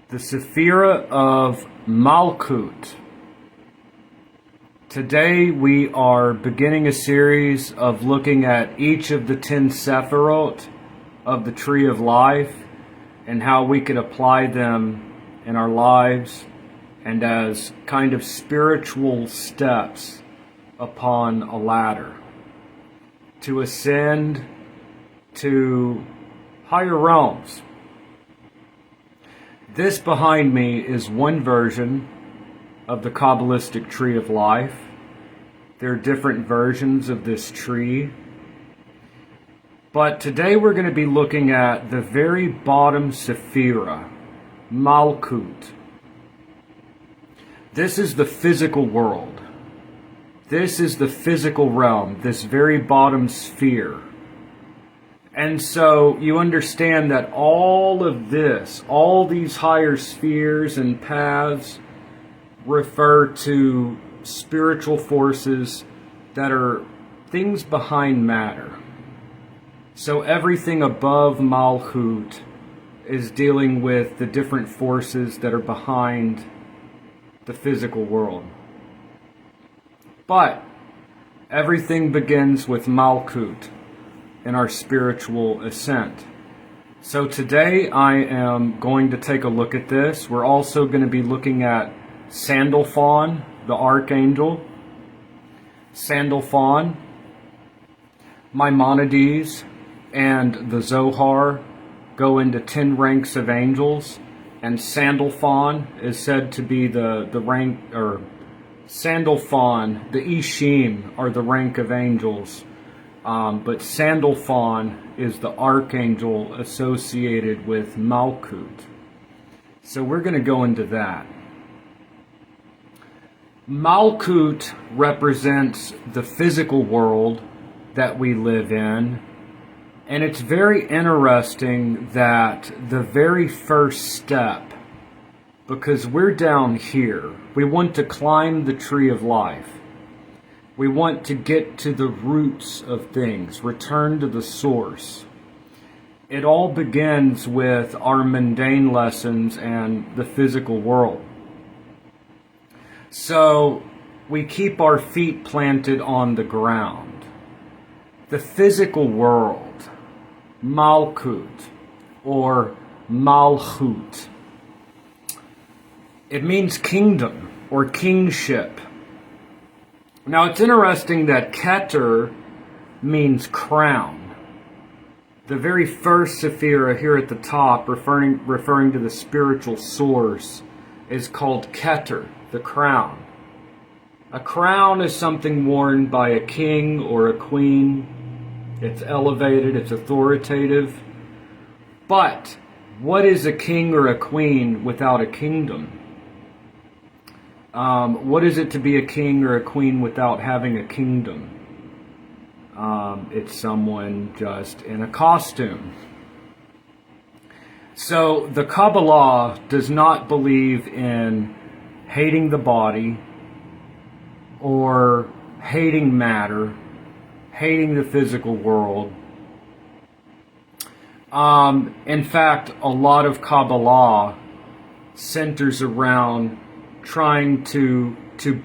the Sephira of Malcoot. Today we are beginning a series of looking at each of the 10 Sephirot of the Tree of Life and how we could apply them in our lives and as kind of spiritual steps upon a ladder to ascend to higher realms. This behind me is one version of the Kabbalistic Tree of Life. There are different versions of this tree. But today we're going to be looking at the very bottom Sephira, Malkuth. This is the physical world. This is the physical realm, this very bottom sphere. And so you understand that all of this, all these higher spheres and paths refer to spiritual forces that are things behind matter. So everything above Malkuth is dealing with the different forces that are behind the physical world. But everything begins with Malkuth in our spiritual ascent. So today I am going to take a look at this. We're also going to be looking at Sandalfon, the archangel. Sandalfon, Maimonides, and the Zohar go into 10 ranks of angels, and Sandalfon is said to be the rank, or Sandalfon, the Ishim are the rank of angels. But Sandalfon is the archangel associated with Malkuth. So we're going to go into that. Malkuth represents the physical world that we live in. And it's very interesting that the very first step, because we're down here, we want to climb the tree of life. We want to get to the roots of things, return to the source. It all begins with our mundane lessons and the physical world. So we keep our feet planted on the ground. The physical world, Malkuth or Malchut, it means kingdom or kingship. Now it's interesting that Keter means crown. The very first Sephira here at the top, referring to the spiritual source, is called Keter, the crown. A crown is something worn by a king or a queen. It's elevated, it's authoritative. But what is a king or a queen without a kingdom? What is it to be a king or a queen without having a kingdom? It's someone just in a costume. So the Kabbalah does not believe in hating the body or hating matter, hating the physical world. In fact, a lot of Kabbalah centers around trying to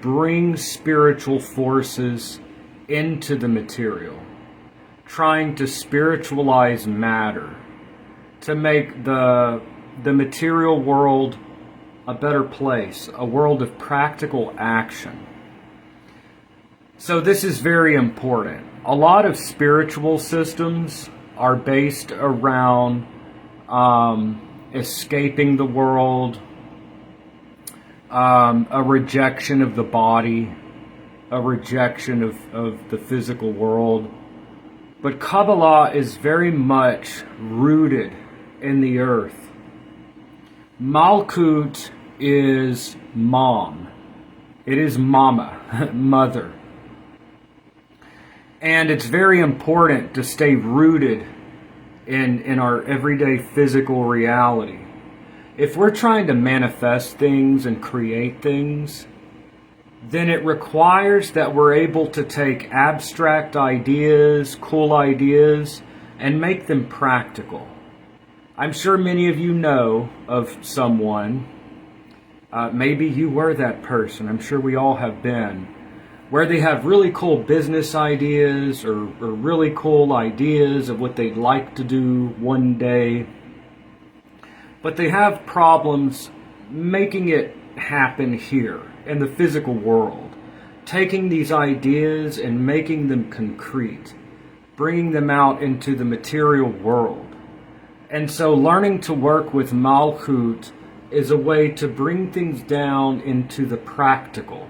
bring spiritual forces into the material, trying to spiritualize matter, to make the material world a better place, a world of practical action. So this is very important. A lot of spiritual systems are based around escaping the world, a rejection of the body, a rejection of the physical world. But Kabbalah is very much rooted in the earth. Malkuth is mom. It is mama, mother. And it's very important to stay rooted in our everyday physical reality. If we're trying to manifest things and create things, then it requires that we're able to take abstract ideas, cool ideas, and make them practical. I'm sure many of you know of someone, maybe you were that person, I'm sure we all have been, where they have really cool business ideas or really cool ideas of what they'd like to do one day, but they have problems making it happen here in the physical world, taking these ideas and making them concrete, bringing them out into the material world. And so learning to work with Malcoot is a way to bring things down into the practical,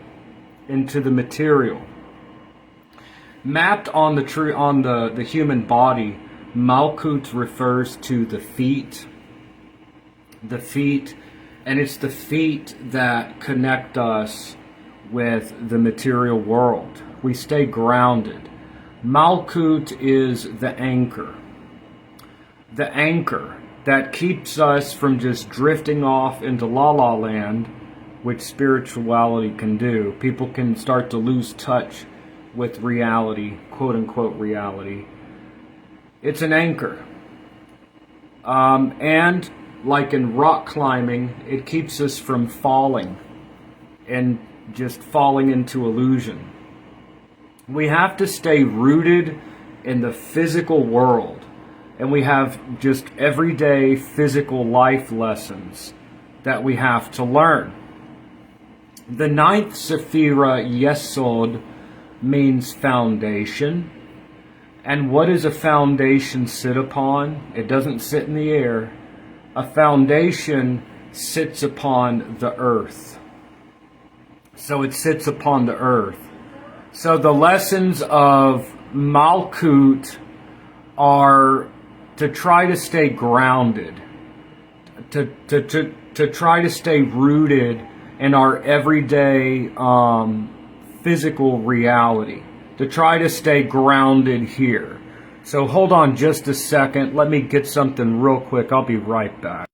into the material. Mapped on the human body, Malcoot refers to the feet, and it's the feet that connect us with the material world. We stay grounded. Malcoot is the anchor that keeps us from just drifting off into la-la land, which spirituality can do. People can start to lose touch with reality, quote-unquote reality. It's an anchor. And like in rock climbing, it keeps us from falling and just falling into illusion. We have to stay rooted in the physical world. And we have just everyday physical life lessons that we have to learn. The ninth Sephira, Yesod, means foundation. And what does a foundation sit upon? It doesn't sit in the air. A foundation sits upon the earth. So it sits upon the earth. So the lessons of Malcoot are to try to stay grounded, to try to stay rooted in our everyday physical reality, to try to stay grounded here. So hold on just a second. Let me get something real quick. I'll be right back.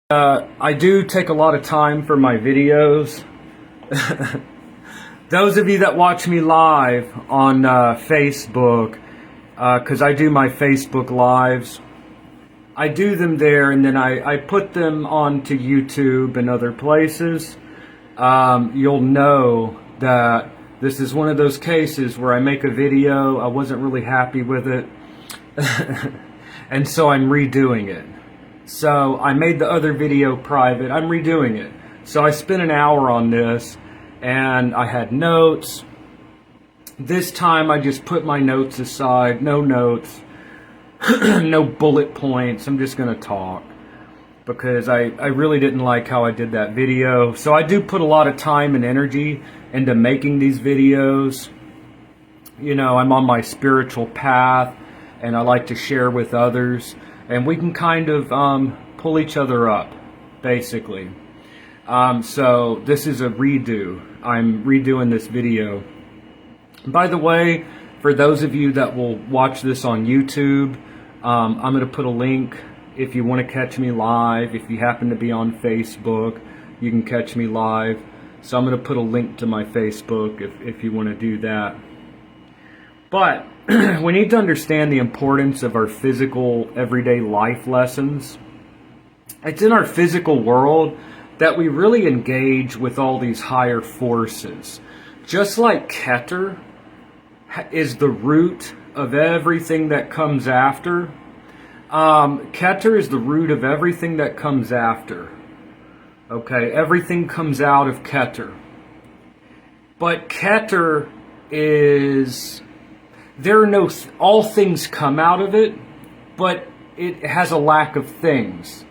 I do take a lot of time for my videos. Those of you that watch me live on Facebook, because I do my Facebook lives, I do them there and then I put them onto YouTube and other places. You'll know that this is one of those cases where I make a video, I wasn't really happy with it, and so I'm redoing it. So I made the other video private. I'm redoing it. So I spent an hour on this and I had notes. This time I just put my notes aside. No notes. No bullet points. I'm just going to talk because I really didn't like how I did that video. So I do put a lot of time and energy into making these videos. You know, I'm on my spiritual path and I like to share with others. And we can kind of pull each other up, basically. So this is a redo. I'm redoing this video. By the way, for those of you that will watch this on YouTube, I'm going to put a link if you want to catch me live. If you happen to be on Facebook, you can catch me live. So I'm going to put a link to my Facebook if you want to do that. But we need to understand the importance of our physical, everyday life lessons. It's in our physical world that we really engage with all these higher forces. Just like Keter is the root of everything that comes after. Keter is the root of everything that comes after. Okay, everything comes out of Keter. But Keter is... all things come out of it, but it has a lack of things.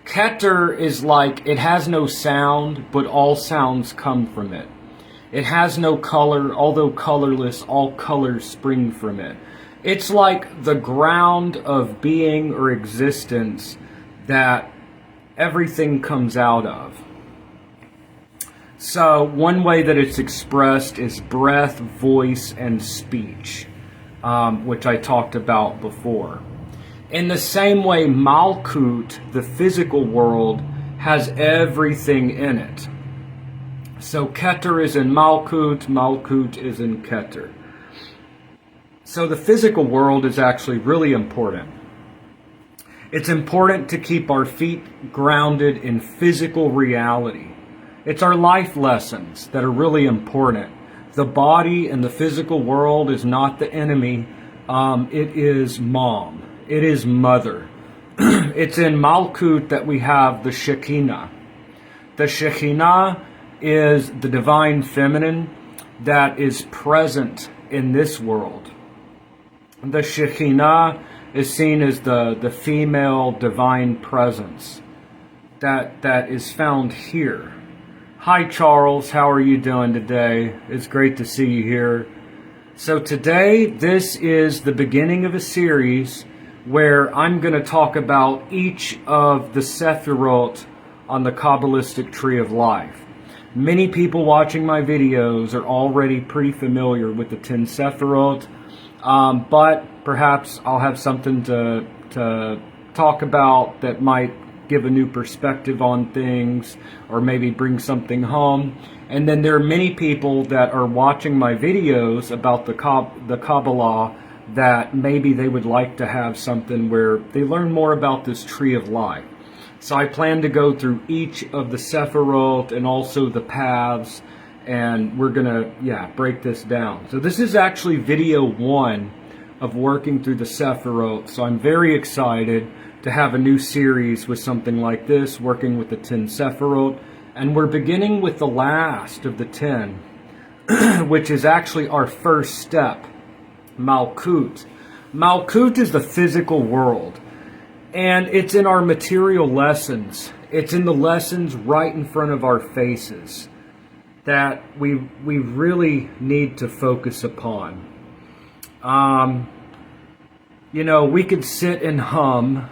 Keter is like, it has no sound, but all sounds come from it. It has no color, although colorless, all colors spring from it. It's like the ground of being or existence that everything comes out of. So one way that it's expressed is breath, voice, and speech. which I talked about before. In the same way, Malkuth, the physical world, has everything in it. So Keter is in Malkuth, Malkuth is in Keter. So the physical world is actually really important. It's important to keep our feet grounded in physical reality. It's our life lessons that are really important. The body and the physical world is not the enemy. It is mom. It is mother. It's in Malkuth that we have the Shekinah. The Shekinah is the divine feminine that is present in this world. The Shekinah is seen as the female divine presence that is found here. Hi Charles, how are you doing today? It's great to see you here. So today, this is the beginning of a series where I'm going to talk about each of the Sephirot on the Kabbalistic Tree of Life. Many people watching my videos are already pretty familiar with the 10 Sephirot, but perhaps I'll have something to talk about that might give a new perspective on things, or maybe bring something home. And then there are many people that are watching my videos about the Kabbalah that maybe they would like to have something where they learn more about this tree of life. So I plan to go through each of the Sephirot and also the paths, and we're gonna break this down. So this is actually video 1 of working through the Sephirot. So I'm very excited to have a new series with something like this, working with the 10 Sephirot. And we're beginning with the last of the 10, which is actually our first step, Malkuth. Malkuth is the physical world, and it's in our material lessons. It's in the lessons right in front of our faces that we really need to focus upon. We could sit and hum.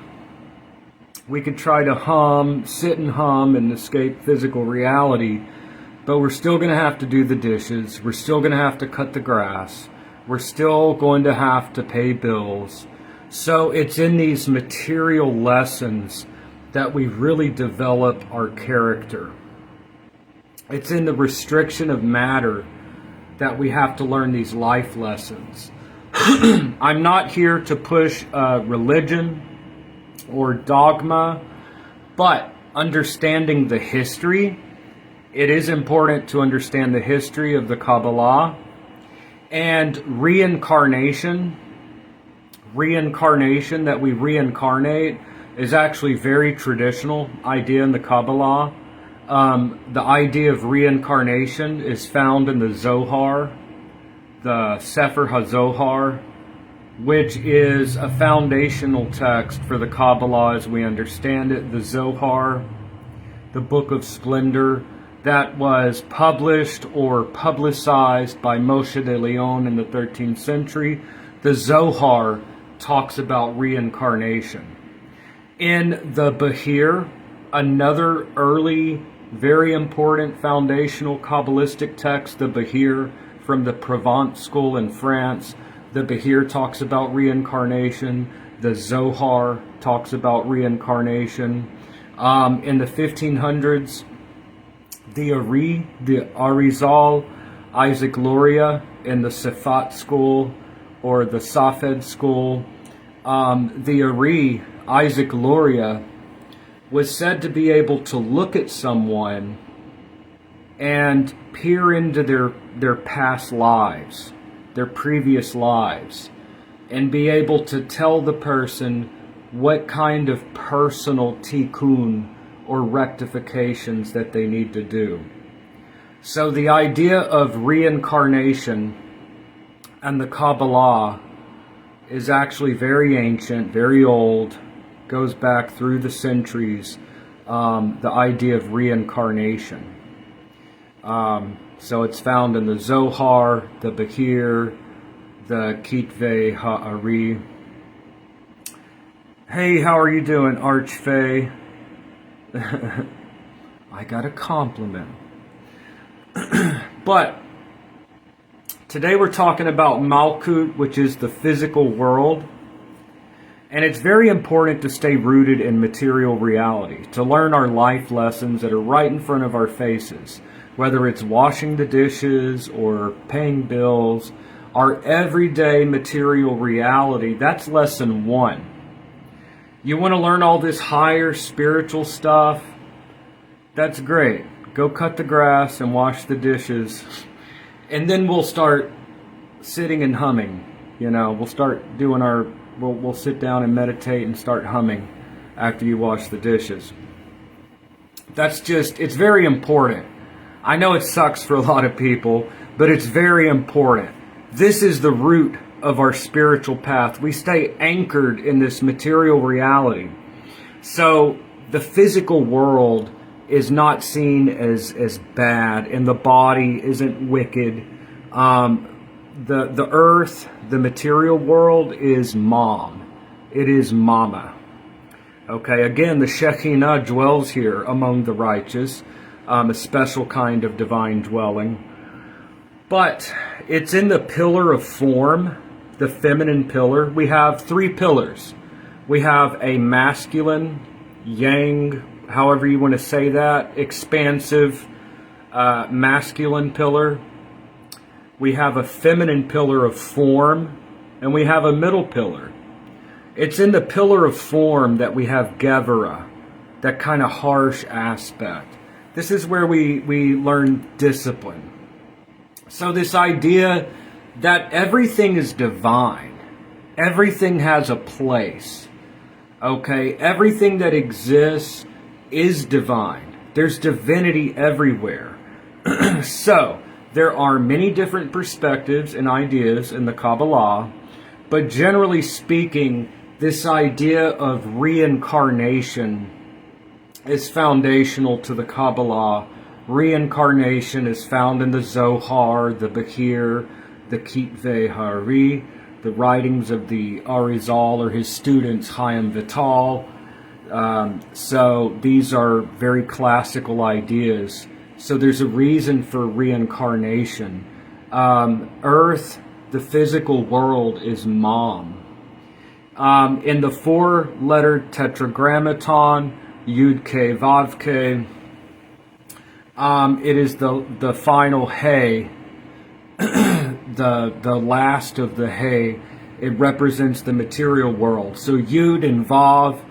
We could try to sit and hum and escape physical reality, but we're still going to have to do the dishes. We're still going to have to cut the grass. We're still going to have to pay bills. So it's in these material lessons that we really develop our character. It's in the restriction of matter that we have to learn these life lessons. I'm not here to push religion or dogma, but understanding the history. It is important to understand the history of the Kabbalah. And reincarnation, that we reincarnate, is actually a very traditional idea in the Kabbalah. The idea of reincarnation is found in the Zohar, the Sefer HaZohar, which is a foundational text for the Kabbalah as we understand it. The Zohar, the Book of Splendor, that was published or publicized by Moshe de Leon in the 13th century. The Zohar talks about reincarnation. In the Behir, another early, very important foundational Kabbalistic text, the Behir from the Provence school in France, the Behir talks about reincarnation. The Zohar talks about reincarnation. In the 1500s, the Arizal, Isaac Luria in the Safat school or the Safed school, the Isaac Luria, was said to be able to look at someone and peer into their past lives, their previous lives, and be able to tell the person what kind of personal tikkun or rectifications that they need to do. So the idea of reincarnation and the Kabbalah is actually very ancient, very old, goes back through the centuries, the idea of reincarnation. So it's found in the Zohar, the Behir, the Kitvei Ha'ari. Hey, how are you doing, Archfey? I got a compliment. But Today we're talking about Malcoot, which is the physical world. And it's very important to stay rooted in material reality, to learn our life lessons that are right in front of our faces. Whether it's washing the dishes or paying bills, our everyday material reality, that's lesson 1. You want to learn all this higher spiritual stuff? That's great. Go cut the grass and wash the dishes. And then we'll start sitting and humming. We'll start doing we'll sit down and meditate and start humming after you wash the dishes. It's very important. I know it sucks for a lot of people, but it's very important. This is the root of our spiritual path. We stay anchored in this material reality. So the physical world is not seen as bad, and the body isn't wicked. The earth, the material world, is mom. It is mama. Okay, again, the Shekinah dwells here among the righteous, a special kind of divine dwelling. But it's in the pillar of form, the feminine pillar. We have 3 pillars. We have a masculine, yang, however you want to say that, expansive, masculine pillar. We have a feminine pillar of form, and we have a middle pillar. It's in the pillar of form that we have Gevurah, that kind of harsh aspect. This is where we learn discipline. So this idea that everything is divine, everything has a place, okay? Everything that exists is divine. There's divinity everywhere. So there are many different perspectives and ideas in the Kabbalah, but generally speaking, this idea of reincarnation is foundational to the Kabbalah. Reincarnation is found in the Zohar, the Behir, the Kitvei Hari, the writings of the Arizal or his students, Chaim Vital. So these are very classical ideas. So there's a reason for reincarnation. Earth, the physical world, is mom. In the 4-letter tetragrammaton, Yud Ke Vav Ke, it is the final Hey, the last of the Hey. It represents the material world. So Yud and Vav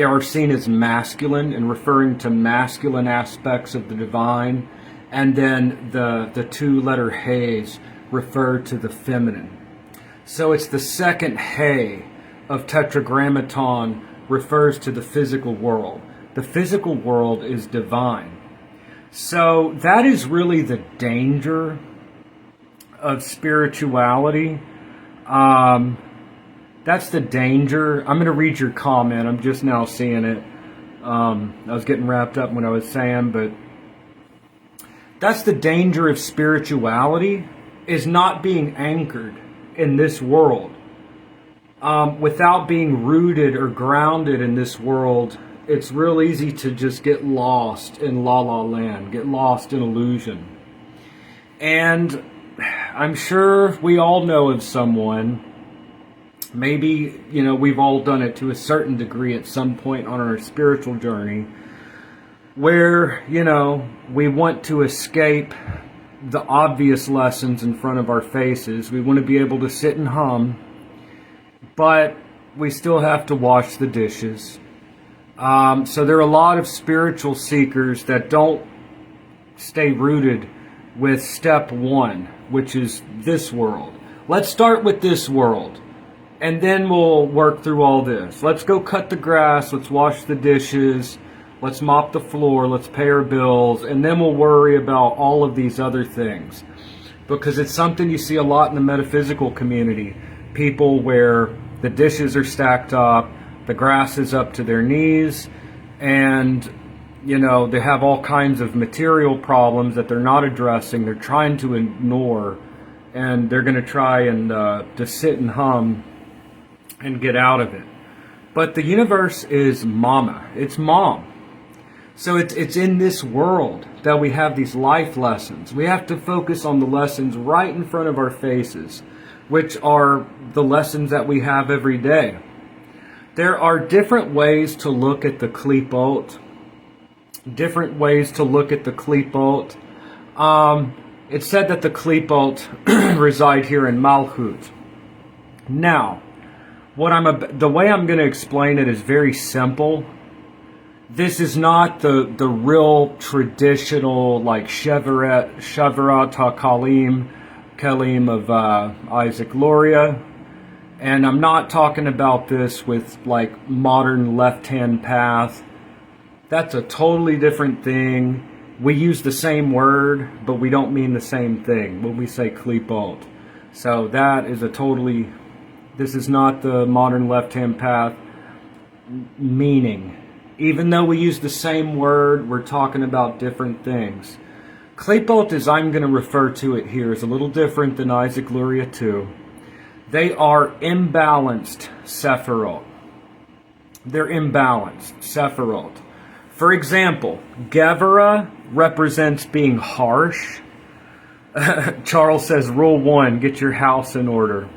are seen as masculine and referring to masculine aspects of the divine, and then the 2-letter Heys refer to the feminine. So it's the second Hey of tetragrammaton refers to the physical world. The physical world is divine. So that is really the danger of spirituality. That's the danger. I'm going to read your comment. I'm just now seeing it. I was getting wrapped up when I was saying, but that's the danger of spirituality, is not being anchored in this world. Without being rooted or grounded in this world, it's real easy to just get lost in la la land, get lost in illusion. And I'm sure we all know of someone, maybe, we've all done it to a certain degree at some point on our spiritual journey, where, we want to escape the obvious lessons in front of our faces. We want to be able to sit and hum, but we still have to wash the dishes. So there are a lot of spiritual seekers that don't stay rooted with step 1, which is this world. Let's start with this world, and then we'll work through all this. Let's go cut the grass, let's wash the dishes, let's mop the floor, let's pay our bills, and then we'll worry about all of these other things. Because it's something you see a lot in the metaphysical community. People where the dishes are stacked up, the grass is up to their knees, and they have all kinds of material problems that they're not addressing. They're trying to ignore, and they're going to try and to sit and hum and get out of it. But the universe is mama. It's mom. So it's in this world that we have these life lessons. We have to focus on the lessons right in front of our faces, which are the lessons that we have every day. There are different ways to look at the Klipot. Different ways to look at the Klipot. It's said that the Klipot reside here in Malkuth. Now, the way I'm going to explain it is very simple. This is not the real traditional, like Shevarat HaKalim of Isaac Luria. And I'm not talking about this with like modern left-hand path. That's a totally different thing. We use the same word, but we don't mean the same thing when we say Klipot. So that is this is not the modern left-hand path meaning. Even though we use the same word, we're talking about different things. Klipot, as I'm going to refer to it here, is a little different than Isaac Luria 2. They are imbalanced Sephirot. They're imbalanced Sephirot. For example, Gevurah represents being harsh. Charles says, rule 1, get your house in order.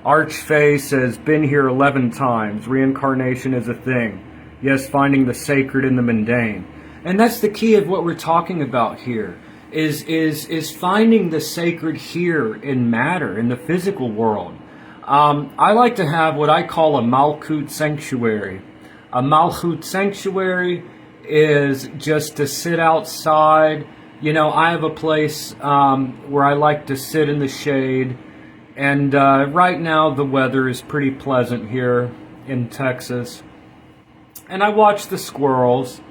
Archfey says, been here 11 times. Reincarnation is a thing. Yes, finding the sacred in the mundane. And that's the key of what we're talking about here, is finding the sacred here in matter, in the physical world. I like to have what I call a Malcoot sanctuary. A Malcoot sanctuary is just to sit outside. You know, I have a place where I like to sit in the shade. And right now the weather is pretty pleasant here in Texas. And I watch the squirrels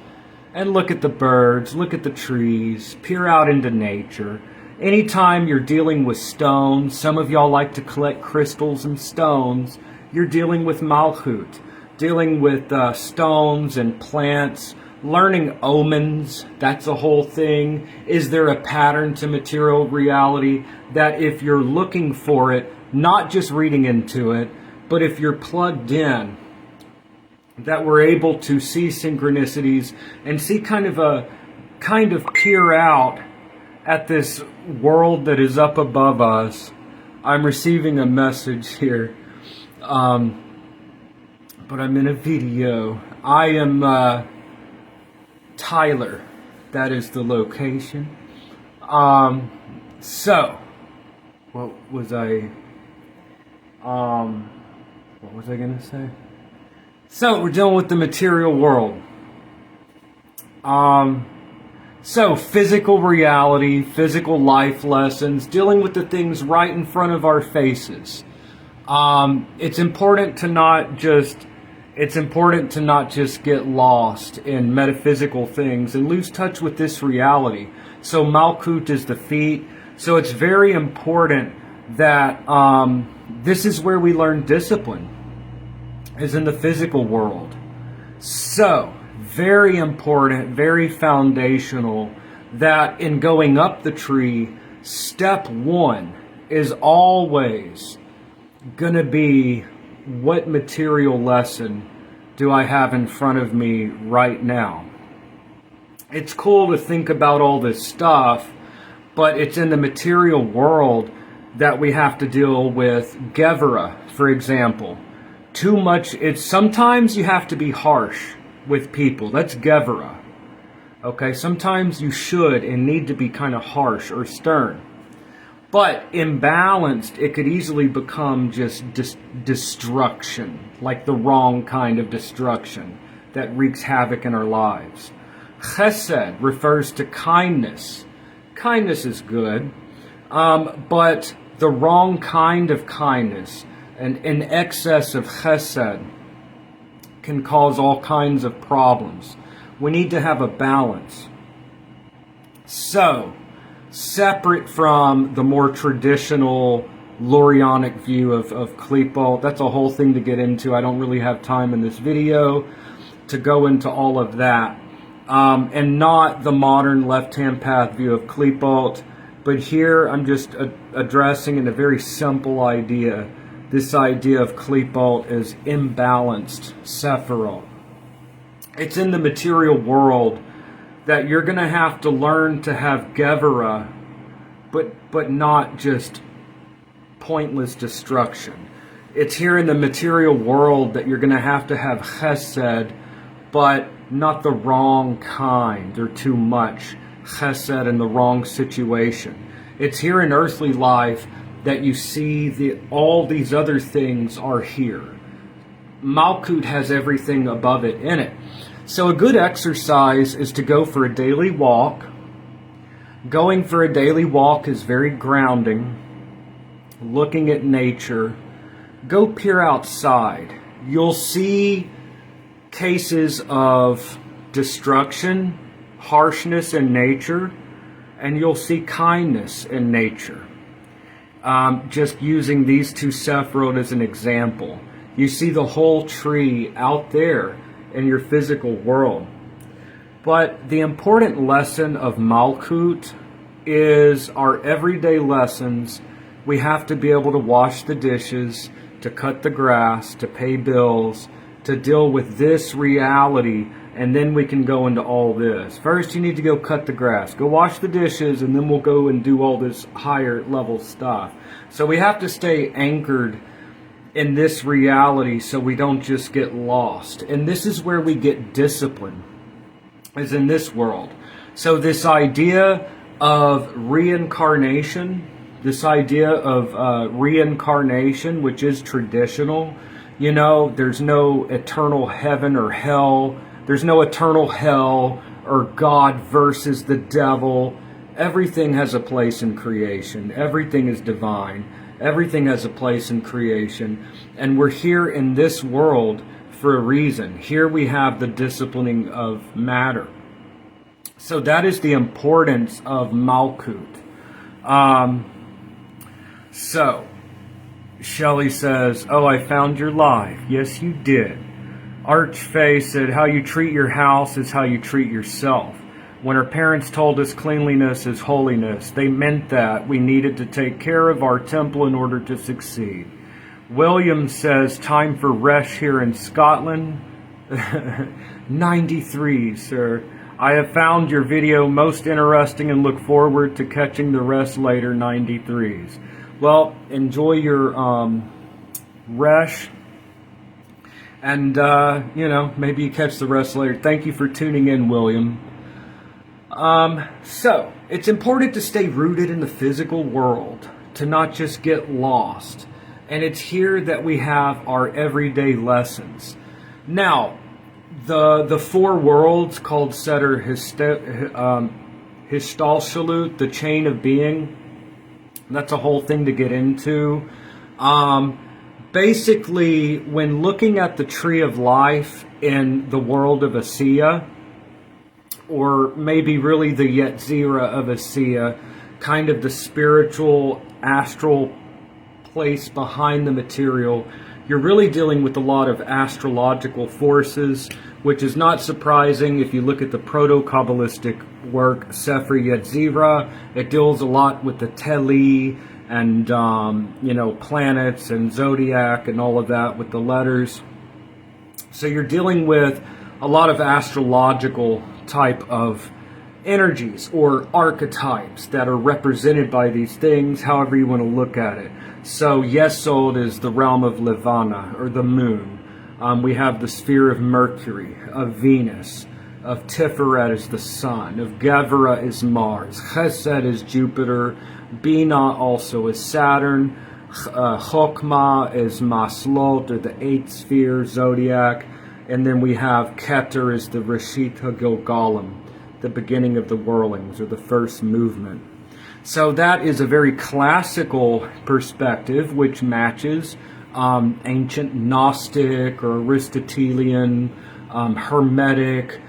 and look at the birds, look at the trees, peer out into nature. Anytime you're dealing with stones, some of y'all like to collect crystals and stones, you're dealing with Malkuth, dealing with stones and plants, learning omens, that's a whole thing. Is there a pattern to material reality that if you're looking for it, not just reading into it, but if you're plugged in, that we're able to see synchronicities and see kind of peer out at this world that is up above us. I'm receiving a message here, but I'm in a video. I am Tyler. That is the location. So, what was I gonna say? So, we're dealing with the material world. So, physical reality, physical life lessons, dealing with the things right in front of our faces. It's important to not just get lost in metaphysical things and lose touch with this reality. So, Malkuth is the feet. So, it's very important that this is where we learn discipline, is in the physical world. So, very important, very foundational, that in going up the tree, step 1 is always going to be, what material lesson do I have in front of me right now? It's cool to think about all this stuff, but it's in the material world that we have to deal with Gevurah, for example. Too much, sometimes you have to be harsh with people. That's Gevurah. Okay, sometimes you should and need to be kind of harsh or stern. But imbalanced, it could easily become just destruction, like the wrong kind of destruction that wreaks havoc in our lives. Chesed refers to kindness. Kindness is good, but the wrong kind of kindness, and an excess of chesed, can cause all kinds of problems. We need to have a balance. So, separate from the more traditional Lurianic view of Klipot, that's a whole thing to get into. I don't really have time in this video to go into all of that. And not the modern left-hand path view of Klipot, but here I'm just addressing in a very simple idea. This idea of Klipot is imbalanced Sephirot. It's in the material world that you're going to have to learn to have Gevurah, but not just pointless destruction. It's here in the material world that you're going to have chesed, but not the wrong kind or too much chesed in the wrong situation. It's here in earthly life that you see all these other things are here. Malkuth has everything above it in it. So a good exercise is to go for a daily walk. Going for a daily walk is very grounding. Looking at nature. Go peer outside. You'll see cases of destruction, harshness in nature, and you'll see kindness in nature. Just using these two Sephiroth as an example. You see the whole tree out there in your physical world. But the important lesson of Malkuth is our everyday lessons. We have to be able to wash the dishes, to cut the grass, to pay bills, to deal with this reality, and then we can go into all this. First, you need to go cut the grass, go wash the dishes, and then we'll go and do all this higher level stuff. So we have to stay anchored in this reality so we don't just get lost. And this is where we get discipline, is in this world. So this idea of reincarnation, which is traditional, there's no eternal heaven or hell. There's no eternal hell or God versus the devil. Everything has a place in creation. Everything is divine. Everything has a place in creation. And we're here in this world for a reason. Here we have the disciplining of matter. So that is the importance of Malkuth. So, Shelley says, "Oh, I found your live." Yes, you did. Archface said, "How you treat your house is how you treat yourself. When our parents told us cleanliness is holiness, they meant that we needed to take care of our temple in order to succeed." William says, "Time for Resh here in Scotland." 93, sir. "I have found your video most interesting and look forward to catching the rest later." 93s. Well, enjoy your Resh. And, maybe you catch the rest later. Thank you for tuning in, William. So, it's important to stay rooted in the physical world, to not just get lost. And it's here that we have our everyday lessons. Now, the four worlds called Seder Histalshalut, the chain of being, that's a whole thing to get into. Basically, when looking at the tree of life in the world of Asiya, or maybe really the Yetzirah of Asiya, kind of the spiritual, astral place behind the material, you're really dealing with a lot of astrological forces, which is not surprising if you look at the proto-Kabbalistic work, Sefer Yetzirah. It deals a lot with the Teli and, planets and zodiac and all of that with the letters. So you're dealing with a lot of astrological type of energies or archetypes that are represented by these things, however you want to look at it. So Yesod is the realm of Levana, or the moon. We have the sphere of Mercury, of Venus, of Tiferet is the sun, of Gevurah is Mars, Chesed is Jupiter, Bina also is Saturn, Chokmah is Maslot, or the eighth sphere, zodiac, and then we have Keter is the Reshit HaGilgalim, the beginning of the whirlings, or the first movement. So that is a very classical perspective, which matches ancient Gnostic or Aristotelian, Hermetic.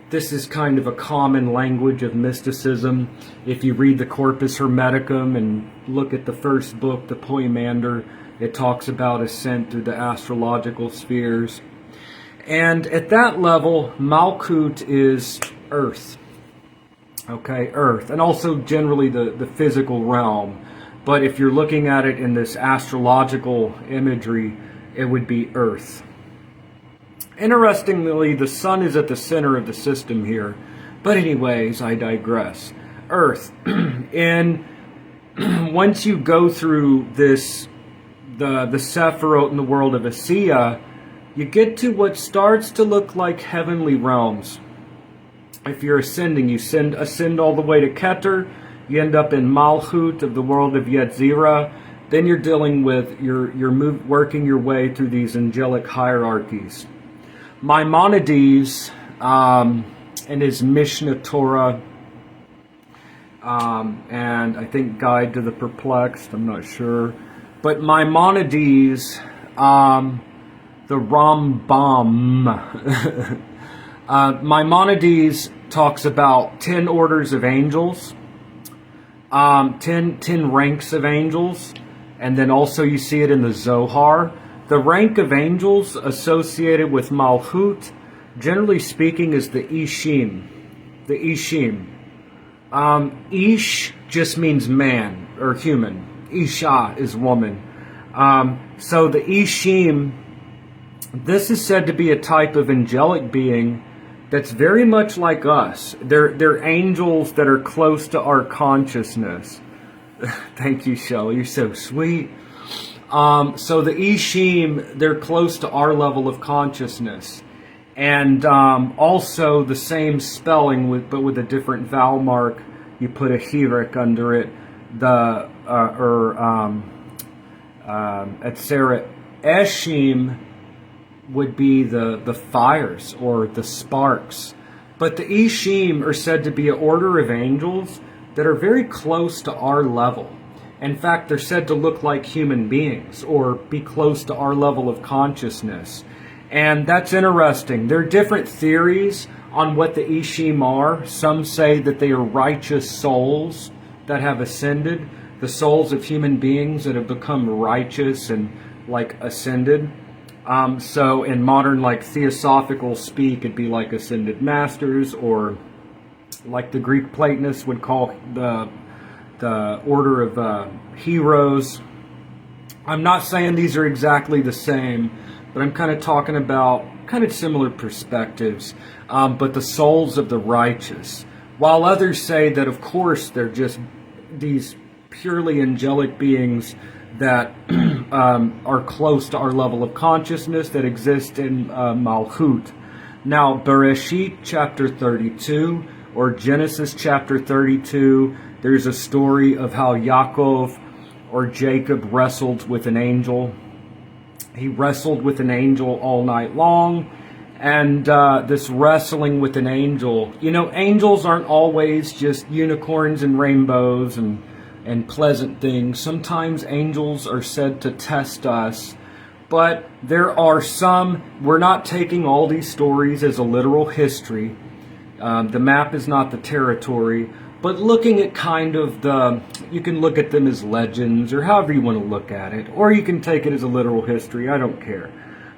This is kind of a common language of mysticism. If you read the Corpus Hermeticum and look at the first book, the Poemander, it talks about ascent through the astrological spheres. And at that level, Malkuth is Earth. Okay, Earth. And also generally the physical realm. But if you're looking at it in this astrological imagery, it would be Earth. Interestingly, the sun is at the center of the system here. But anyways, I digress. Earth. And once you go through this, the Sephiroth in the world of Asiya, you get to what starts to look like heavenly realms. If you're ascending, you ascend all the way to Keter, you end up in Malkuth of the world of Yetzirah. Then you're dealing with, working your way through these angelic hierarchies. Maimonides, in his Mishnah Torah, and I think Guide to the Perplexed, I'm not sure. But Maimonides, the Rambam, Maimonides talks about 10 orders of angels, 10 ranks of angels, and then also you see it in the Zohar. The rank of angels associated with Malkuth, generally speaking, is the Ishim. The Ishim. Ish just means man or human. Isha is woman. So the Ishim, this is said to be a type of angelic being that's very much like us. They're angels that are close to our consciousness. Thank you, Shelley. You're so sweet. So the Ishim, they're close to our level of consciousness. And also the same spelling, but with a different vowel mark. You put a hirik under it. The Etzeret Eshim would be the fires or the sparks. But the Ishim are said to be an order of angels that are very close to our level. In fact, they're said to look like human beings or be close to our level of consciousness. And that's interesting. There are different theories on what the Ishim are. Some say that they are righteous souls that have ascended, the souls of human beings that have become righteous and ascended. So in modern theosophical speak, it'd be like ascended masters, or like the Greek Platonists would call the order of heroes. I'm not saying these are exactly the same, but I'm kind of talking about kind of similar perspectives, but the souls of the righteous. While others say that, of course, they're just these purely angelic beings that are close to our level of consciousness that exist in Malkuth. Now, Bereshit chapter 32, or Genesis chapter 32, there's a story of how Yaakov or Jacob wrestled with an angel. He wrestled with an angel all night long, and this wrestling with an angel, angels aren't always just unicorns and rainbows and pleasant things. Sometimes angels are said to test us, but there are some, we're not taking all these stories as a literal history. The map is not the territory, but looking at kind of you can look at them as legends, or however you want to look at it, or you can take it as a literal history, I don't care.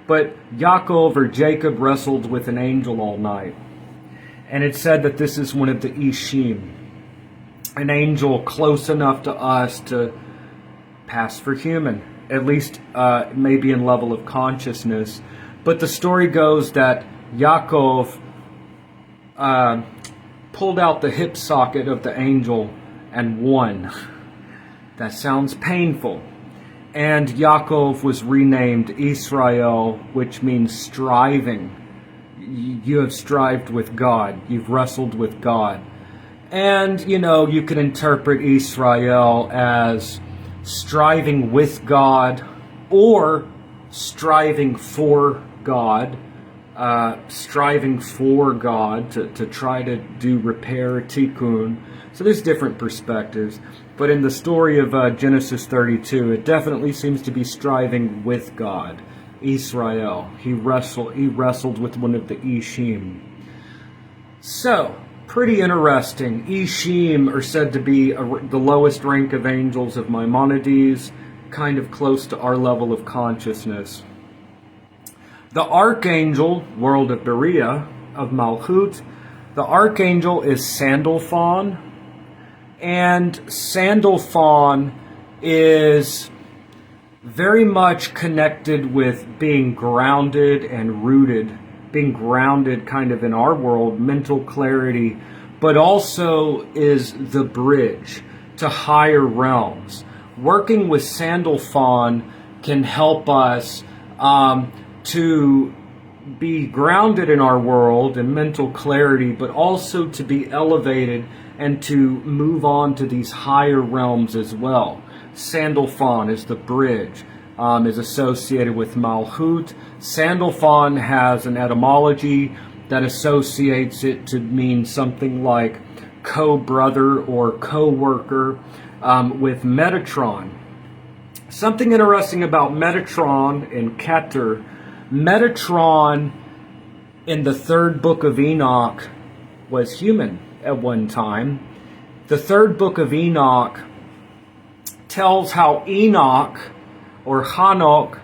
But Yaakov or Jacob wrestled with an angel all night. And it's said that this is one of the Ishim, an angel close enough to us to pass for human, at least maybe in level of consciousness. But the story goes that Yaakov pulled out the hip socket of the angel and won. That sounds painful. And Yaakov was renamed Israel, which means striving. You have strived with God. You've wrestled with God. And, you can interpret Israel as striving with God or striving for God. Striving for God to try to do repair, tikkun. So there's different perspectives. But in the story of Genesis 32, it definitely seems to be striving with God. Israel, he wrestled with one of the Ishim. So, pretty interesting. Ishim are said to be the lowest rank of angels of Maimonides, kind of close to our level of consciousness. The archangel, world of Berea, of Malkuth, the archangel is Sandalfon. And Sandalfon is very much connected with being grounded and rooted, being grounded kind of in our world, mental clarity, but also is the bridge to higher realms. Working with Sandalfon can help us to be grounded in our world and mental clarity, but also to be elevated and to move on to these higher realms as well. Sandalfon is the bridge, is associated with Malkuth. Sandalfon has an etymology that associates it to mean something like co-brother or co-worker, with Metatron. Something interesting about Metatron and Keter. Metatron in the third book of Enoch was human at one time. The third book of Enoch tells how Enoch or Hanok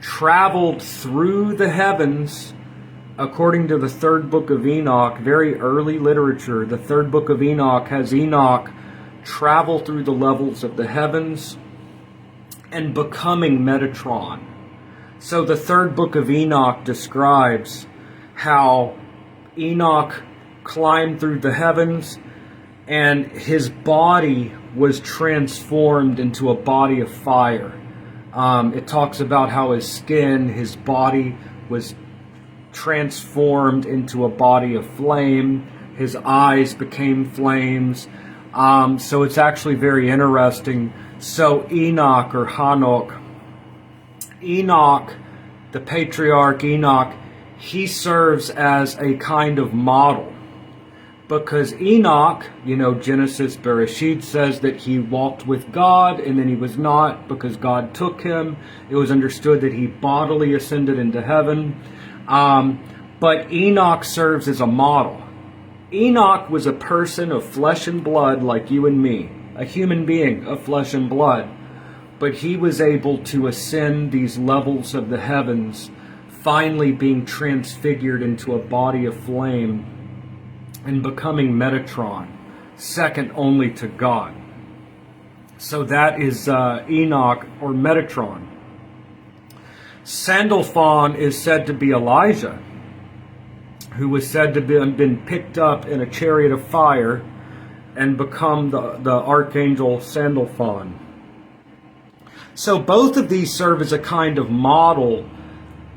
traveled through the heavens. According to the third book of Enoch, very early literature, the third book of Enoch has Enoch travel through the levels of the heavens and becoming Metatron. So the third book of Enoch describes how Enoch climbed through the heavens and his body was transformed into a body of fire. It talks about how his skin, his body was transformed into a body of flame. His eyes became flames. So it's actually very interesting. So Enoch or Hanok, Enoch, the patriarch Enoch, he serves as a kind of model. Because Enoch, Genesis, Bereshit says that he walked with God and then he was not because God took him. It was understood that he bodily ascended into heaven. But Enoch serves as a model. Enoch was a person of flesh and blood like you and me, a human being of flesh and blood. But he was able to ascend these levels of the heavens, finally being transfigured into a body of flame and becoming Metatron, second only to God. So that is Enoch or Metatron. Sandalfon is said to be Elijah, who was said to have been picked up in a chariot of fire and become the archangel Sandalfon. So both of these serve as a kind of model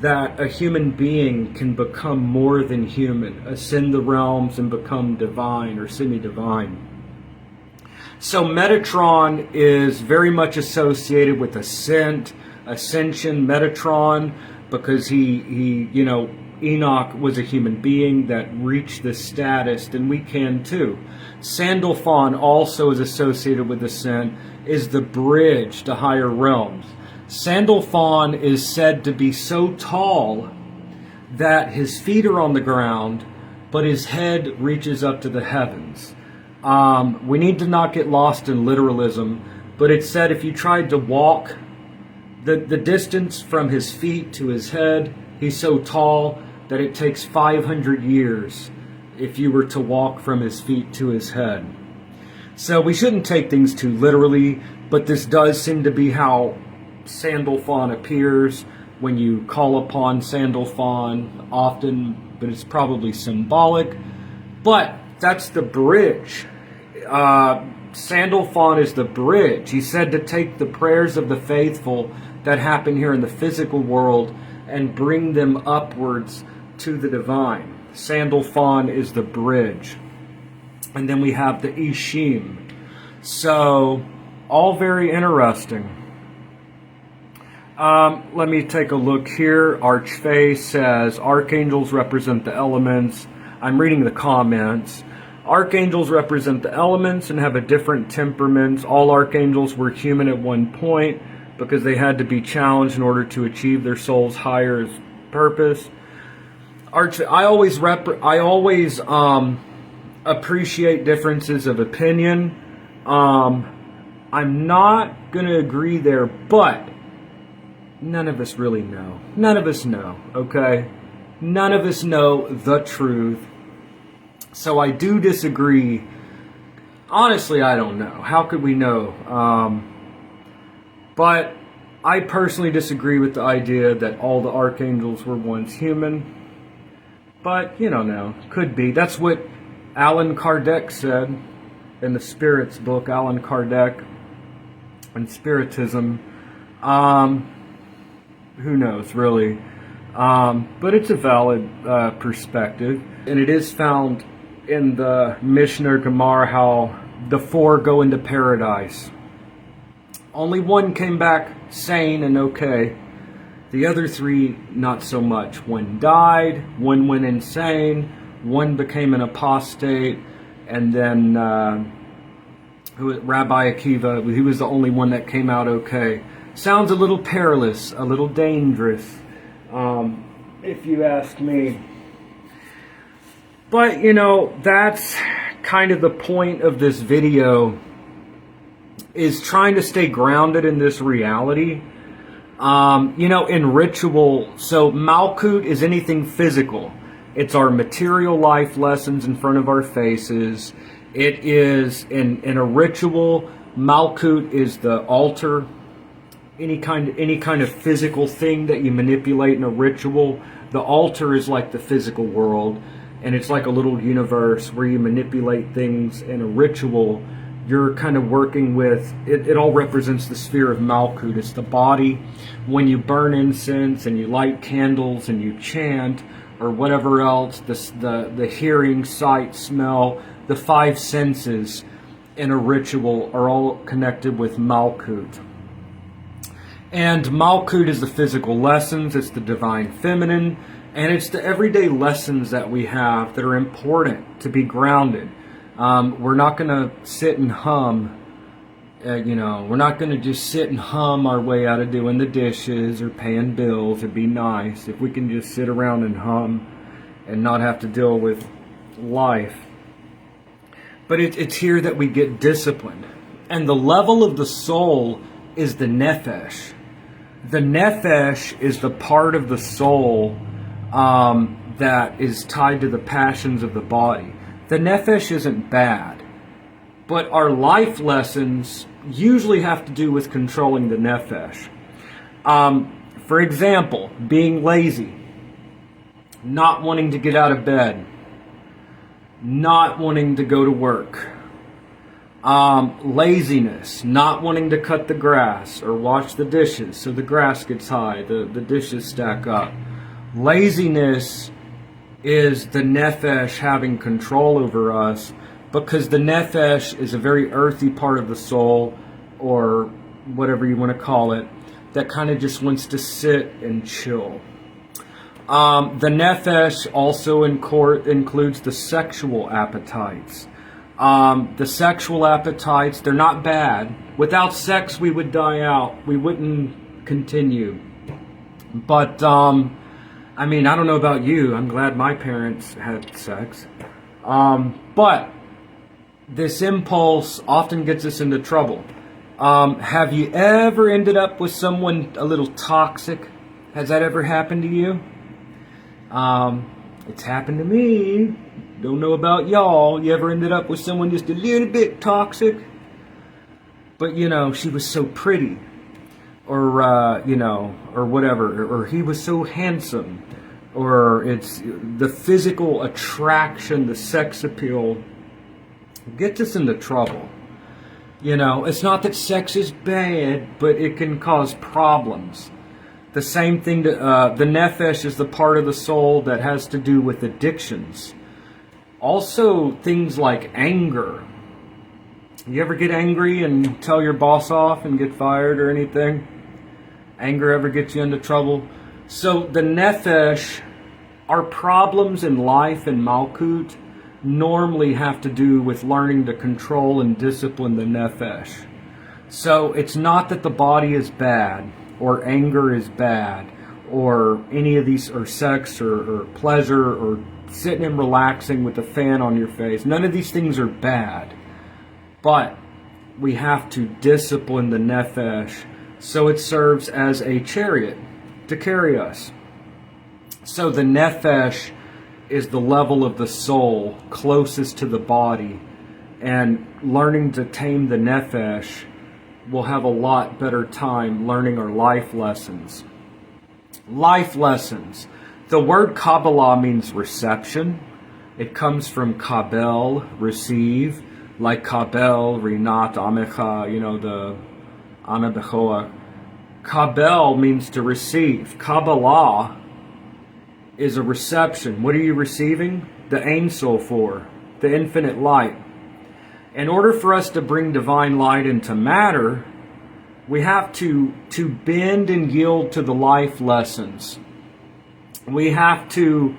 that a human being can become more than human, ascend the realms and become divine or semi-divine. So Metatron is very much associated with ascension, Metatron, because he Enoch was a human being that reached this status, and we can too. Sandalfon also is associated with ascent, is the bridge to higher realms. Sandalfon is said to be so tall that his feet are on the ground, but his head reaches up to the heavens. We need to not get lost in literalism, but it's said if you tried to walk the distance from his feet to his head, he's so tall that it takes 500 years if you were to walk from his feet to his head. So we shouldn't take things too literally, but this does seem to be how Sandalfon appears when you call upon Sandalfon often, but it's probably symbolic. But that's the bridge. Sandalfon is the bridge. He said to take the prayers of the faithful that happen here in the physical world and bring them upwards to the divine. Sandalfon is the bridge. And then we have the Ishim. So, all very interesting. Let me take a look here. Archfey says, archangels represent the elements. I'm reading the comments. Archangels represent the elements and have a different temperament. All archangels were human at one point because they had to be challenged in order to achieve their soul's higher purpose. I always appreciate differences of opinion. I'm not going to agree there, but none of us really know. None of us know, okay? None of us know the truth. So I do disagree. Honestly, I don't know. How could we know? But I personally disagree with the idea that all the archangels were once human. But, no, could be. That's what Allan Kardec said in the Spirits book, Allan Kardec and Spiritism. Who knows, really? But it's a valid perspective. And it is found in the Mishnah Gemara how the 4 go into paradise. Only 1 came back sane and okay. The other 3, not so much. 1 died, 1 went insane, 1 became an apostate, and then Rabbi Akiva, he was the only one that came out okay. Sounds a little perilous, a little dangerous, if you ask me. But, that's kind of the point of this video, is trying to stay grounded in this reality. In ritual, so Malcoot is anything physical. It's our material life lessons in front of our faces. It is, in a ritual, Malcoot is the altar. Any kind of physical thing that you manipulate in a ritual. The altar is like the physical world, and it's like a little universe where you manipulate things in a ritual. You're kind of working with, it all represents the sphere of Malkuth. It's the body. When you burn incense and you light candles and you chant or whatever else, the hearing, sight, smell, the 5 senses in a ritual are all connected with Malkuth. And Malkuth is the physical lessons, it's the divine feminine, and it's the everyday lessons that we have that are important to be grounded. We're not going to sit and hum, we're not going to just sit and hum our way out of doing the dishes or paying bills. It'd be nice if we can just sit around and hum and not have to deal with life. But it's here that we get disciplined. And the level of the soul is the nephesh. The nephesh is the part of the soul that is tied to the passions of the body. The nephesh isn't bad, but our life lessons usually have to do with controlling the nephesh. For example, being lazy, not wanting to get out of bed, not wanting to go to work, laziness, not wanting to cut the grass or wash the dishes so the grass gets high, the dishes stack up. Laziness is the nephesh having control over us, because the nephesh is a very earthy part of the soul, or whatever you want to call it, that kind of just wants to sit and chill. The nephesh also includes the sexual appetites. The sexual appetites, they're not bad. Without sex, we would die out. We wouldn't continue. But, I don't know about you. I'm glad my parents had sex. But this impulse often gets us into trouble. Have you ever ended up with someone a little toxic? Has that ever happened to you? It's happened to me. Don't know about y'all. You ever ended up with someone just a little bit toxic? But, she was so pretty. Or, or whatever. Or he was so handsome. Or it's the physical attraction, the sex appeal gets us into trouble. It's not that sex is bad, but it can cause problems. The same thing, the nephesh is the part of the soul that has to do with addictions. Also, things like anger. You ever get angry and tell your boss off and get fired or anything? Anger ever gets you into trouble? So the nephesh, our problems in life in Malkuth normally have to do with learning to control and discipline the nephesh. So it's not that the body is bad, or anger is bad, or any of these, or sex, or pleasure, or sitting and relaxing with a fan on your face. None of these things are bad. But we have to discipline the nephesh so it serves as a chariot to carry us. So the nephesh is the level of the soul closest to the body, and learning to tame the nephesh we'll have a lot better time learning our life lessons. Life lessons. The word kabala means reception. It comes from kabel, receive, like kabel, rinat, amecha, the anabechoa. Kabel means to receive. Kabbalah is a reception. What are you receiving? The Ein Sof for, the infinite light. In order for us to bring divine light into matter, we have to bend and yield to the life lessons. We have to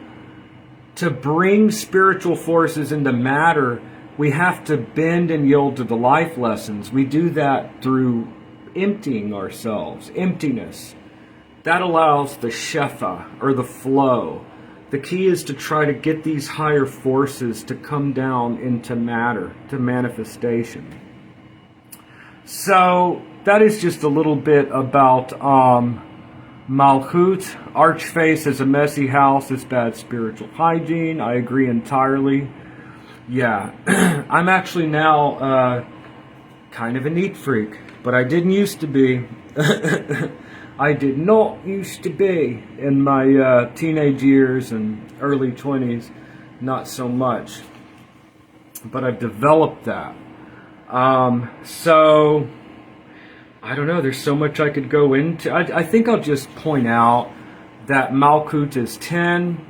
bring spiritual forces into matter. We have to bend and yield to the life lessons. We do that through emptying ourselves, emptiness. That allows the shefa, or the flow. The key is to try to get these higher forces to come down into matter, to manifestation. So that is just a little bit about Malkuth. Archface is a messy house, is bad spiritual hygiene. I agree entirely. Yeah, I'm actually now kind of a neat freak, but I didn't used to be. I did not used to be in my teenage years and early 20s, not so much. But I've developed that. So, I don't know, there's so much I could go into. I think I'll just point out that Malcoot is 10.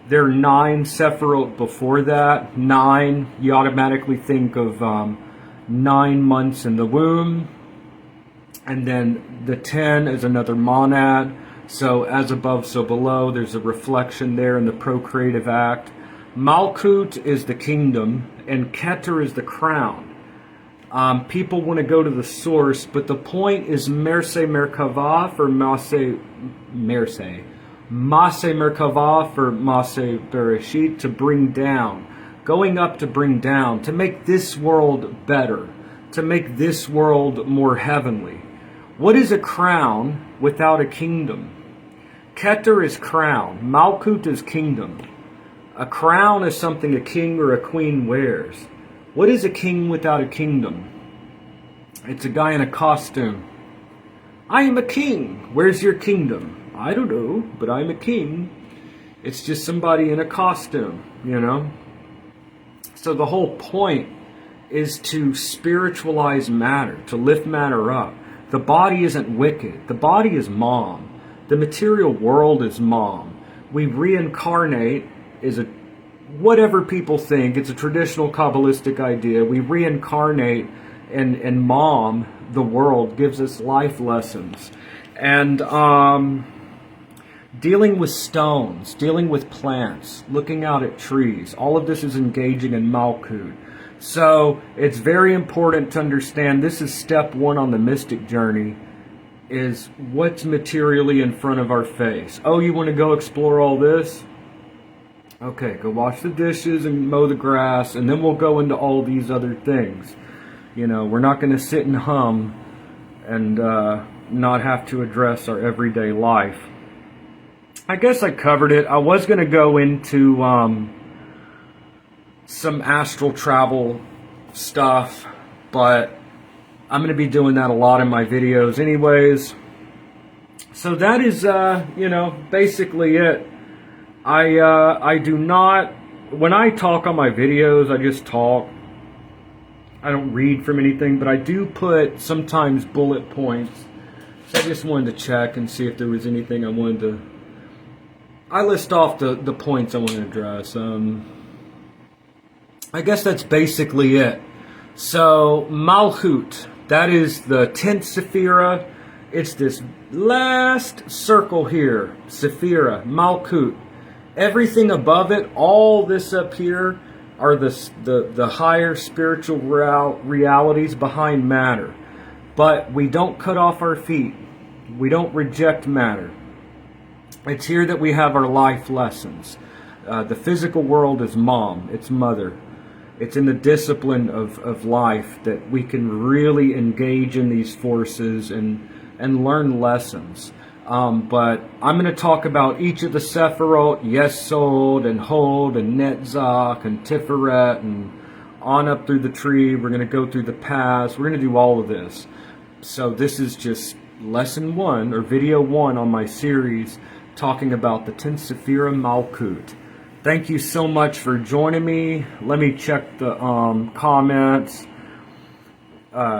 There are 9 Sephiroth before that. 9, you automatically think of 9 months in the womb. And then the 10 is another monad. So as above, so below. There's a reflection there in the procreative act. Malkuth is the kingdom, and Keter is the crown. People want to go to the source, but the point is Merse Merkava for Mase Merse. Mase Merkava for Mase Bereshit, to bring down. Going up to bring down, to make this world better, to make this world more heavenly. What is a crown without a kingdom? Keter is crown. Malkuth is kingdom. A crown is something a king or a queen wears. What is a king without a kingdom? It's a guy in a costume. I am a king. Where's your kingdom? I don't know, but I'm a king. It's just somebody in a costume, So the whole point is to spiritualize matter, to lift matter up. The body isn't wicked. The body is mom. The material world is mom. We reincarnate is a whatever people think. It's a traditional Kabbalistic idea. We reincarnate and mom, the world, gives us life lessons. And dealing with stones, dealing with plants, looking out at trees. All of this is engaging in Malkuth. So it's very important to understand this is step 1 on the mystic journey, is what's materially in front of our face. Oh, you want to go explore all this? Okay, go wash the dishes and mow the grass, and then we'll go into all these other things. We're not going to sit and hum and not have to address our everyday life. I guess I covered it. I was going to go into some astral travel stuff, but I'm going to be doing that a lot in my videos anyways. So that is, basically it. I do not, when I talk on my videos, I just talk. I don't read from anything, but I do put sometimes bullet points. So I just wanted to check and see if there was anything I wanted to, I list off the points I want to address. I guess that's basically it. So, Malkuth, that is the 10th Sephira. It's this last circle here, Sephira, Malkuth. Everything above it, all this up here, are the higher spiritual realities behind matter. But we don't cut off our feet. We don't reject matter. It's here that we have our life lessons. The physical world is mom, it's mother. It's in the discipline of life that we can really engage in these forces and learn lessons. But I'm going to talk about each of the Sephiroth, Yesod and Hod and Netzach and Tiferet and on up through the tree. We're going to go through the paths. We're going to do all of this. So this is just lesson 1 or video 1 on my series talking about the 10th Sephira Malcoot. Thank you so much for joining me. Let me check the comments.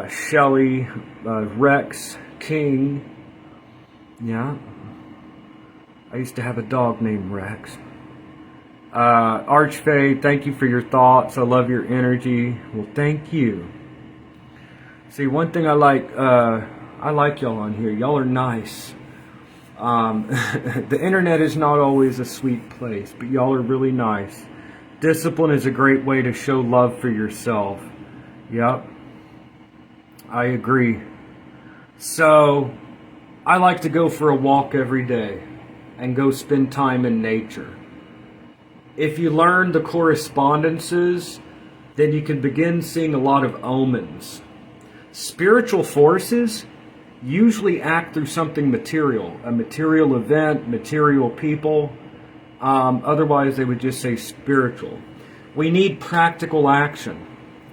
Shelly, Rex, King. Yeah. I used to have a dog named Rex. Archfade, thank you for your thoughts. I love your energy. Well, thank you. See, one thing I like y'all on here. Y'all are nice. The internet is not always a sweet place, but y'all are really nice. Discipline is a great way to show love for yourself. Yep. I agree. So, I like to go for a walk every day and go spend time in nature. If you learn the correspondences, then you can begin seeing a lot of omens. Spiritual forces usually act through something material, a material event, material people. Otherwise, they would just say spiritual. We need practical action.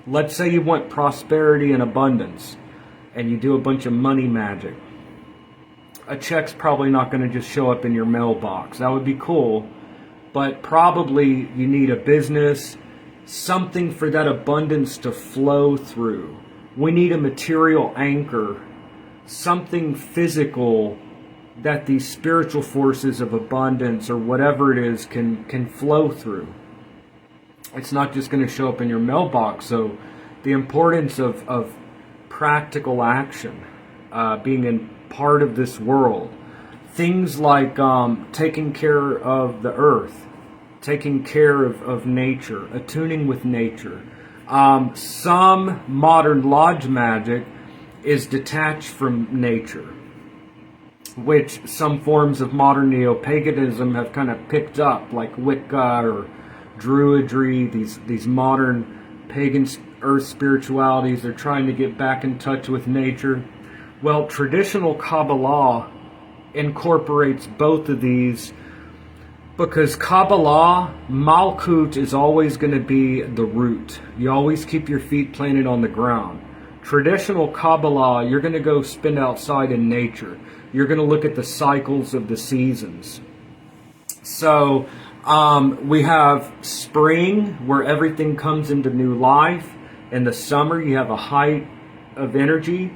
Let's say you want prosperity and abundance, and you do a bunch of money magic. A check's probably not going to just show up in your mailbox. That would be cool, but probably you need a business, something for that abundance to flow through. We need a material anchor, something physical that these spiritual forces of abundance or whatever it is can flow through. It's not just going to show up in your mailbox. So the importance of practical action, being in part of this world. Things like taking care of the earth, taking care of nature, attuning with nature. Some modern lodge magic is detached from nature, which some forms of modern neo-paganism have kind of picked up, like Wicca or Druidry, these modern pagan earth spiritualities. They're trying to get back in touch with nature. Well, traditional Kabbalah incorporates both of these because Kabbalah, Malkuth is always going to be the root. You always keep your feet planted on the ground. Traditional Kabbalah, you're going to go spend outside in nature. You're going to look at the cycles of the seasons. So we have spring, where everything comes into new life. In the summer, you have a height of energy.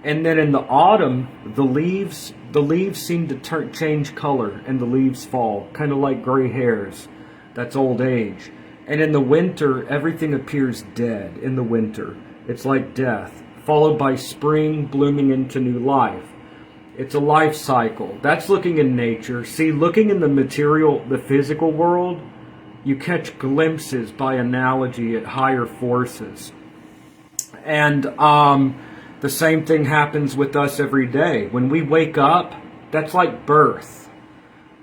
And then in the autumn, the leaves seem to change color and the leaves fall, kind of like gray hairs. That's old age. And in the winter, everything appears dead in the winter. It's like death, followed by spring blooming into new life. It's a life cycle. That's looking in nature. See, looking in the material, the physical world, you catch glimpses by analogy at higher forces. And the same thing happens with us every day. When we wake up, that's like birth.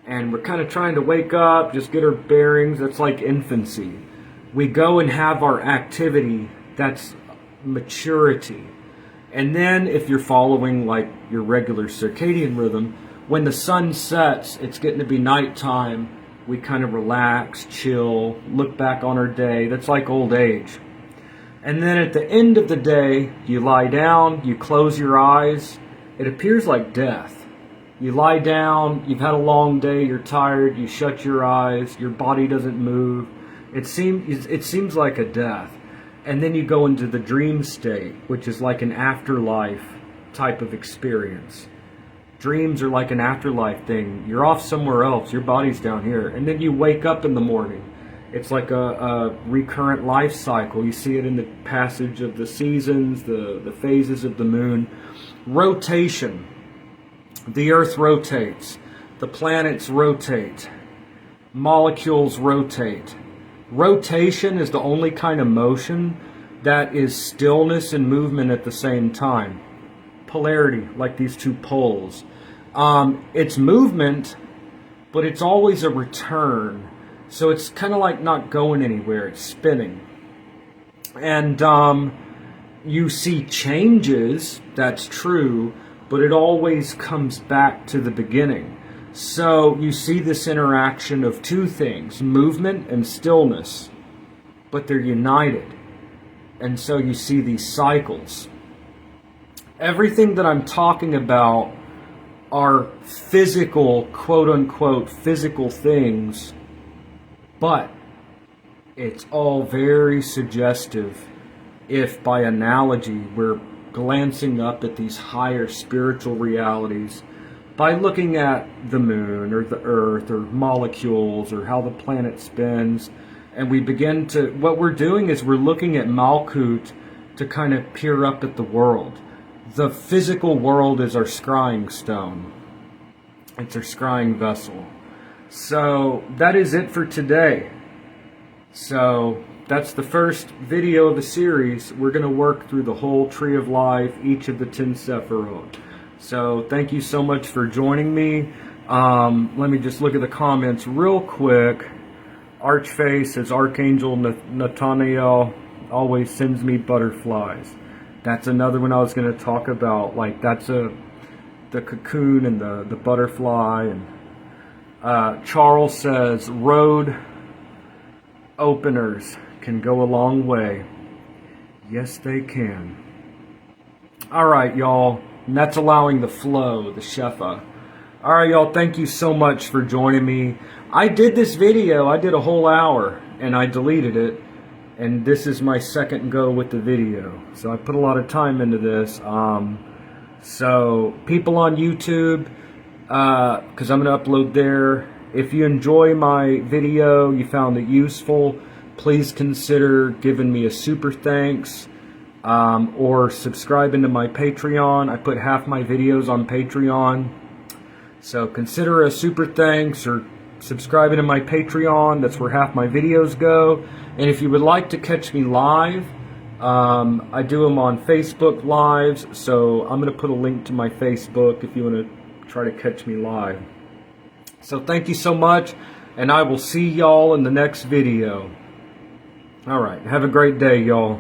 And we're kind of trying to wake up, just get our bearings. That's like infancy. We go and have our activity. That's maturity. And then if you're following like your regular circadian rhythm, when the sun sets, it's getting to be nighttime. We kind of relax, chill, look back on our day. That's like old age. And then at the end of the day, you lie down, you close your eyes. It appears like death. You lie down, you've had a long day, you're tired, you shut your eyes, your body doesn't move. It seems like a death. And then you go into the dream state, which is like an afterlife type of experience. Dreams are like an afterlife thing. You're off somewhere else, your body's down here. And then you wake up in the morning. It's like a recurrent life cycle. You see it in the passage of the seasons, the phases of the moon. Rotation. The earth rotates. The planets rotate. Molecules rotate. Rotation is the only kind of motion that is stillness and movement at the same time. Polarity, like these two poles. It's movement, but it's always a return. So it's kind of like not going anywhere. It's spinning. And you see changes, that's true, but it always comes back to the beginning. So you see this interaction of two things, movement and stillness, but they're united. And so you see these cycles. everything that I'm talking about are physical, quote unquote, physical things, but it's all very suggestive if by analogy we're glancing up at these higher spiritual realities by looking at the moon or the earth or molecules or how the planet spins. And we begin to, what we're doing is we're looking at Malcoot to kind of peer up at the world. The physical world is our scrying stone. It's our scrying vessel. So that is it for today. So that's the first video of the series. We're going to work through the whole Tree of Life, each of the 10 Sephiroth. So thank you so much for joining me. Let me just look at the comments real quick. Archface says, Archangel Nathaniel always sends me butterflies. That's another one I was going to talk about. Like, that's the cocoon and the butterfly. And Charles says, road openers can go a long way. Yes, they can. All right, y'all. And that's allowing the flow, the Shefa. All right, y'all. Thank you so much for joining me. I did this video. I did a whole hour, and I deleted it. And this is my second go with the video. So I put a lot of time into this. So people on YouTube, because I'm going to upload there. If you enjoy my video, you found it useful, please consider giving me a super thanks or subscribing to my Patreon. I put half my videos on Patreon. So consider a super thanks or subscribing to my Patreon. That's where half my videos go. And if you would like to catch me live, I do them on Facebook Lives. So I'm going to put a link to my Facebook if you want to try to catch me live. So thank you so much, and I will see y'all in the next video. All right, have a great day, y'all.